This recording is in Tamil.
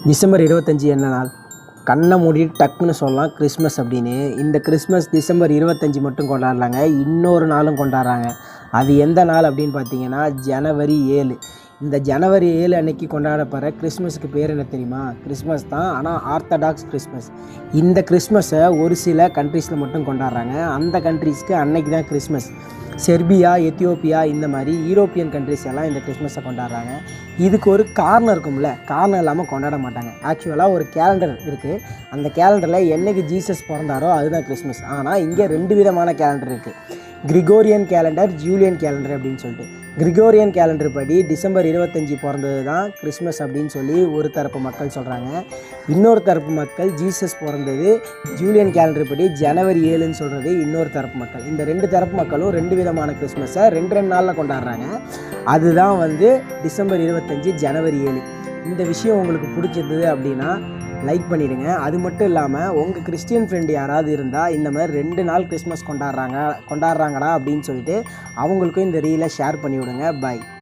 டிசம்பர் 25 என்ன நாள்? கண்ணை மூடிட்டு டக்குன்னு சொல்லலாம் கிறிஸ்மஸ் அப்படின்னு. இந்த கிறிஸ்மஸ் டிசம்பர் 25 மட்டும் கொண்டாடலாங்க. இன்னொரு நாளும் கொண்டாடுறாங்க. அது எந்த நாள் அப்படின்னு பார்த்தீங்கன்னா, ஜனவரி 7. இந்த ஜனவரி 7 அன்னைக்கு கொண்டாடப்படுற கிறிஸ்மஸுக்கு பேர் என்ன தெரியுமா? கிறிஸ்மஸ் தான், ஆனால் ஆர்த்தடாக்ஸ் கிறிஸ்மஸ். இந்த கிறிஸ்மஸை ஒரு சில கண்ட்ரீஸில் மட்டும் கொண்டாடுறாங்க. அந்த கண்ட்ரீஸ்க்கு அன்னைக்கு தான் கிறிஸ்மஸ். செர்பியா, எத்தியோப்பியா இந்த மாதிரி யூரோப்பியன் கண்ட்ரிஸ் எல்லாம் இந்த கிறிஸ்மஸை கொண்டாடுறாங்க. இதுக்கு ஒரு காரணம் இருக்கும்ல, காரணம் இல்லாமல் கொண்டாட மாட்டாங்க. ஆக்சுவலாக ஒரு கேலண்டர் இருக்குது. அந்த கேலண்டரில் என்றைக்கு ஜீசஸ் பிறந்தாரோ அதுதான் கிறிஸ்மஸ். ஆனால் இங்கே 2 விதமான கேலண்டர் இருக்குது. கிரிகோரியன் கேலண்டர், ஜூலியன் கேலண்டர் அப்படின்னு சொல்லிட்டு. கிரிகோரியன் கேலண்டர் படி டிசம்பர் 25 பிறந்தது தான் கிறிஸ்மஸ் அப்படின்னு சொல்லி ஒரு தரப்பு மக்கள் சொல்கிறாங்க. இன்னொரு தரப்பு மக்கள் ஜீசஸ் பிறந்தது ஜூலியன் கேலண்டர் படி ஜனவரி 7ன்னு சொல்கிறது இன்னொரு தரப்பு மக்கள். இந்த 2 தரப்பு மக்களும் 2 விதமான கிறிஸ்மஸை 2 நாளில் கொண்டாடுறாங்க. அதுதான் டிசம்பர் 25 ஜனவரி 7. இந்த விஷயம் உங்களுக்கு பிடிச்சிருந்தது அப்படின்னா லைக் பண்ணிவிடுங்க. அது மட்டும் இல்லாமல் உங்கள் கிறிஸ்டியன் ஃப்ரெண்டு யாராவது இருந்தால் இந்த மாதிரி 2 நாள் கிறிஸ்மஸ் கொண்டாடுறாங்கடா அப்படின்னு சொல்லிட்டு அவங்களுக்கும் இந்த ரீலை ஷேர் பண்ணி விடுங்க. பை.